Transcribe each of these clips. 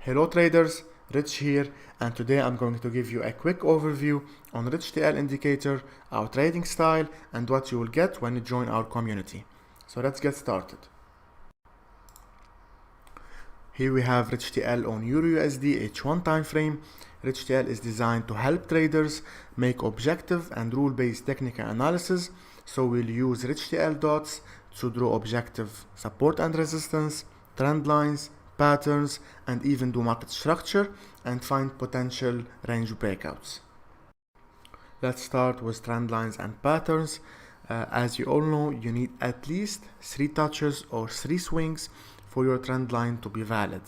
Hello traders, Rich here, and today I'm going to give you a quick overview on RichTL indicator, our trading style, and what you will get when you join our community. So let's get started. Here we have RichTL on EURUSD H1 time frame. RichTL is designed to help traders make objective and rule-based technical analysis. So we'll use RichTL dots to draw objective support and resistance, trend lines, patterns, and even do market structure and find potential range breakouts. Let's start with trend lines and patterns. As you all know, you need at least 3 touches or 3 swings for your trend line to be valid.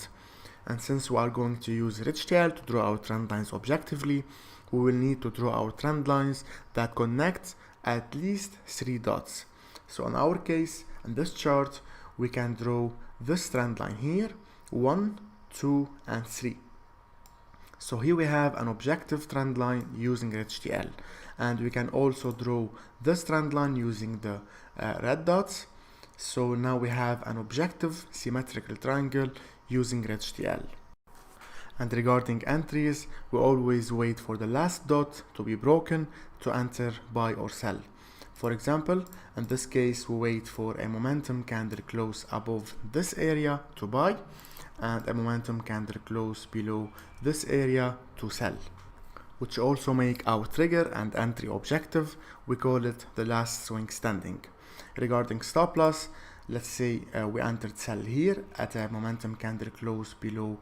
And since we are going to use RichTL to draw our trend lines objectively, we will need to draw our trend lines that connect at least 3 dots. So in our case, in this chart, we can draw this trend line here, 1, 2, and 3. So here we have an objective trend line using RichTL, and we can also draw this trend line using the red dots. So now we have an objective symmetrical triangle using RichTL. And regarding entries, we always wait for the last dot to be broken to enter buy or sell. For example, in this case, we wait for a momentum candle close above this area to buy and a momentum candle close below this area to sell, which also make our trigger and entry objective. We call it the last swing standing. Regarding stop loss, let's say we entered sell here at a momentum candle close below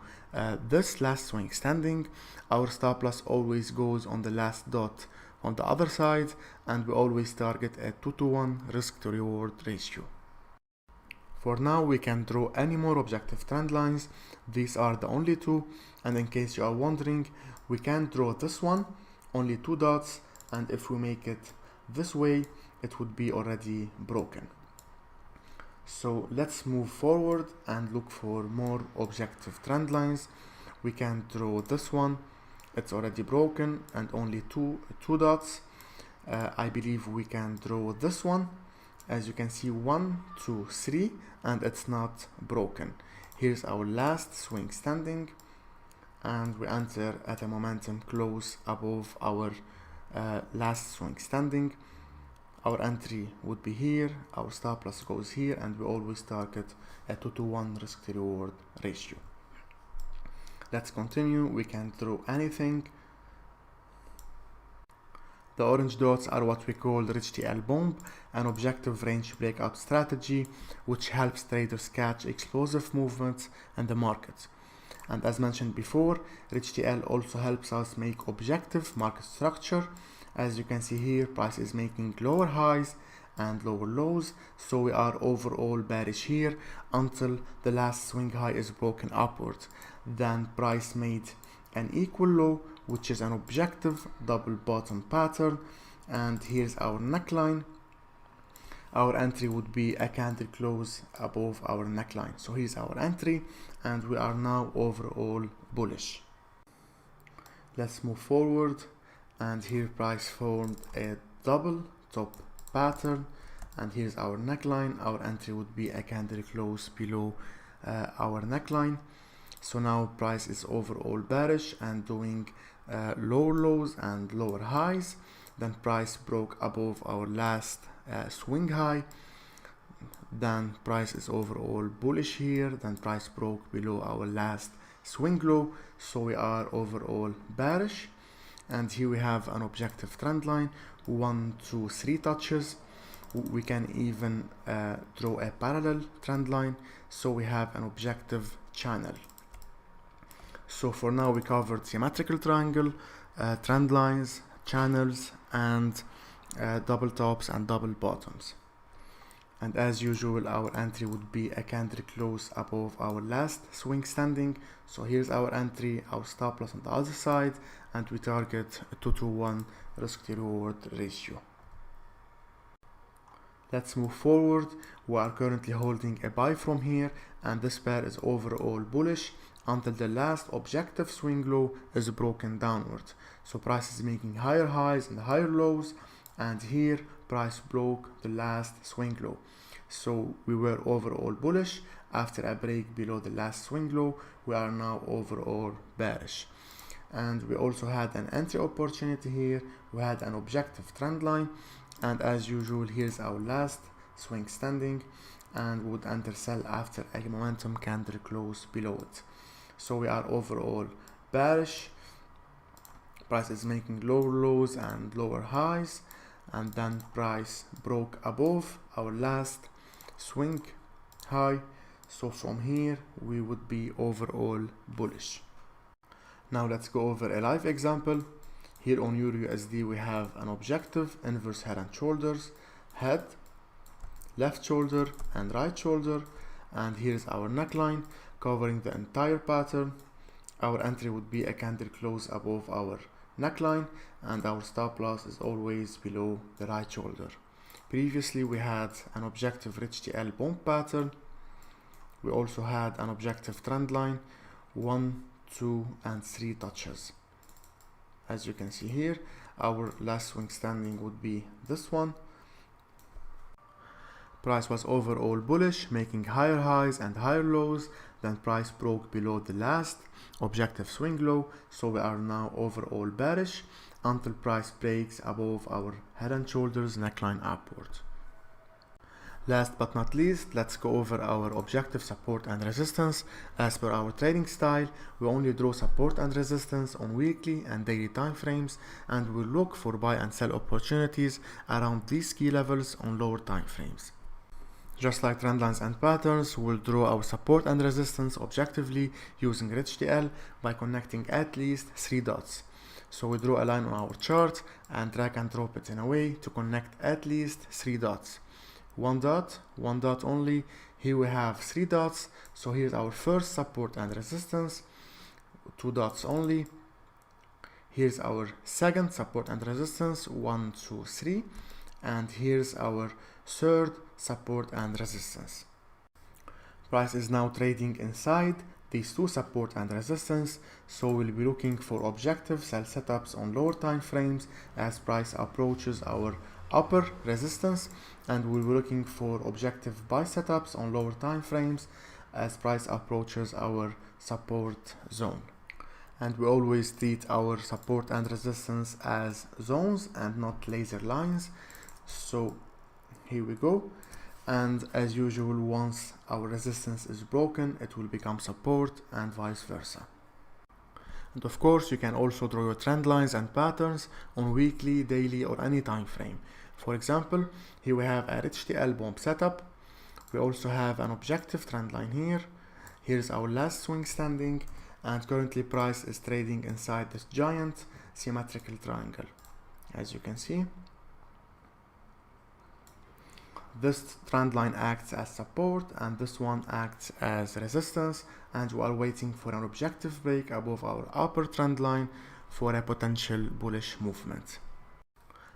this last swing standing. Our stop loss always goes on the last dot on the other side, and we always target a 2-to-1 risk to reward ratio. For now, we can draw any more objective trend lines. These are the only 2, and in case you are wondering, we can draw this one, only 2 dots, and if we make it this way, it would be already broken. So let's move forward and look for more objective trend lines. We can draw this one, it's already broken, and only two dots. I believe we can draw this one. As you can see, 1, 2, 3, and it's not broken. Here's our last swing standing, and we enter at a momentum close above our last swing standing. Our entry would be here, our stop loss goes here, and we always target a 2-to-1 risk to reward ratio. Let's continue. We can draw anything. The orange dots are what we call RichTL bomb, an objective range breakout strategy which helps traders catch explosive movements in the market. And as mentioned before, RichTL also helps us make objective market structure. As you can see here, price is making lower highs and lower lows, so we are overall bearish here until the last swing high is broken upwards. Then price made an equal low, which is an objective double bottom pattern, and here's our neckline. Our entry would be a candle close above our neckline. So here's our entry, and we are now overall bullish. Let's move forward, and here price formed a double top pattern, and here's our neckline. Our entry would be a candle close below our neckline. So now price is overall bearish and doing lower lows and lower highs. Then price broke above our last swing high. Then price is overall bullish here. Then price broke below our last swing low, so we are overall bearish. And here we have an objective trend line, 1, 2, 3 touches. We can even draw a parallel trend line, so we have an objective channel. So for now we covered symmetrical triangle, trend lines, channels, and double tops and double bottoms. And as usual, our entry would be a candle close above our last swing standing. So here's our entry, our stop loss on the other side, and we target a 2-to-1 risk to reward ratio. Let's move forward. We are currently holding a buy from here, and this pair is overall bullish until the last objective swing low is broken downward. So price is making higher highs and higher lows, and here price broke the last swing low. So we were overall bullish after a break below the last swing low, we are now overall bearish. And we also had an entry opportunity here. We had an objective trend line, and as usual, here's our last swing standing, and would enter sell after a momentum candle close below it. So we are overall bearish. Price is making lower lows and lower highs, and then price broke above our last swing high. So from here we would be overall bullish. Now let's go over a live example. Here on EURUSD we have an objective inverse head and shoulders, head, left shoulder and right shoulder, and here's our neckline covering the entire pattern. Our entry would be a candle close above our neckline, and our stop loss is always below the right shoulder. Previously we had an objective HTL bomb pattern. We also had an objective trend line, 1, 2 and 3 touches. As you can see here, our last swing standing would be this one. Price was overall bullish, making higher highs and higher lows. Then price broke below the last objective swing low, so we are now overall bearish until price breaks above our head and shoulders neckline upward. Last but not least, let's go over our objective support and resistance. As per our trading style, we only draw support and resistance on weekly and daily time frames, and we look for buy and sell opportunities around these key levels on lower time frames. Just like trend lines and patterns, we'll draw our support and resistance objectively using HTL by connecting at least 3 dots. So we draw a line on our chart and drag and drop it in a way to connect at least 3 dots. One dot only. Here we have 3 dots, so here's our first support and resistance, 2 dots only. Here's our second support and resistance, 1, 2, 3, and here's our third support and resistance. Price is now trading inside these 2 support and resistance, so we'll be looking for objective sell setups on lower time frames as price approaches our upper resistance, and we'll be looking for objective buy setups on lower time frames as price approaches our support zone. And we always treat our support and resistance as zones and not laser lines. So here we go, and as usual, once our resistance is broken, it will become support and vice versa. And of course, you can also draw your trend lines and patterns on weekly, daily or any time frame. For example, here we have a HTL bomb setup. We also have an objective trend line here. Here's our last swing standing, and currently price is trading inside this giant symmetrical triangle. As you can see, this trend line acts as support and this one acts as resistance, and we are waiting for an objective break above our upper trend line for a potential bullish movement.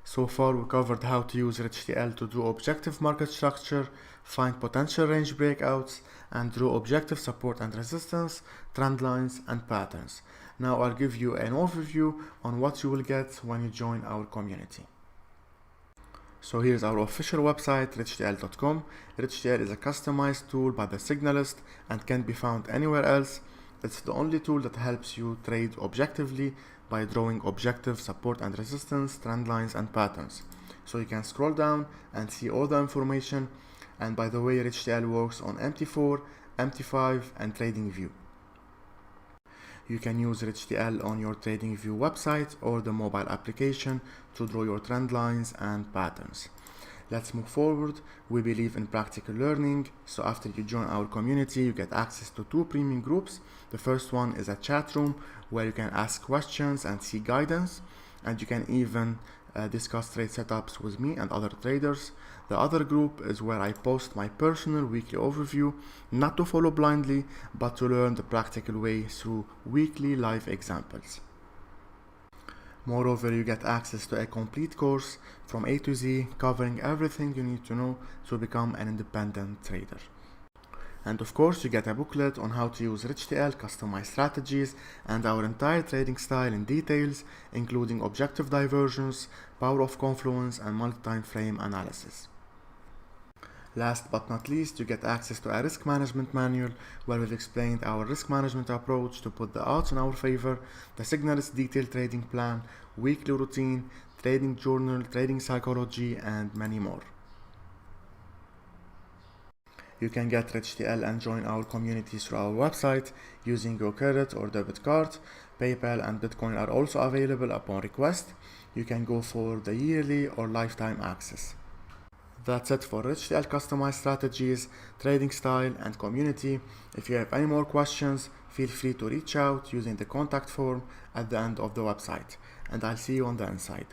So far we covered how to use HTL to draw objective market structure, find potential range breakouts, and draw objective support and resistance, trend lines and patterns. Now I'll give you an overview on what you will get when you join our community. So here's our official website, richtl.com. HTL is a customized tool by the signalist and can be found anywhere else. It's the only tool that helps you trade objectively by drawing objective support and resistance, trend lines and patterns. So you can scroll down and see all the information. And by the way, HTL works on MT4, MT5 and TradingView. You can use HTL on your TradingView website or the mobile application to draw your trend lines and patterns. Let's move forward. We believe in practical learning, so after you join our community, you get access to 2 premium groups. The first one is a chat room where you can ask questions and see guidance, and you can even discuss trade setups with me and other traders. The other group is where I post my personal weekly overview, not to follow blindly, but to learn the practical way through weekly live examples. Moreover, you get access to a complete course from A to Z, covering everything you need to know to become an independent trader. And of course, you get a booklet on how to use HTL, customized strategies, and our entire trading style in details, including objective diversions, power of confluence, and multi-time frame analysis. Last but not least, you get access to a risk management manual where we've explained our risk management approach to put the odds in our favor, the signals detailed trading plan, weekly routine, trading journal, trading psychology, and many more. You can get RichTL and join our community through our website using your credit or debit card. PayPal and Bitcoin are also available upon request. You can go for the yearly or lifetime access. That's it for RichTL customized strategies, trading style, and community. If you have any more questions, feel free to reach out using the contact form at the end of the website, and I'll see you on the inside.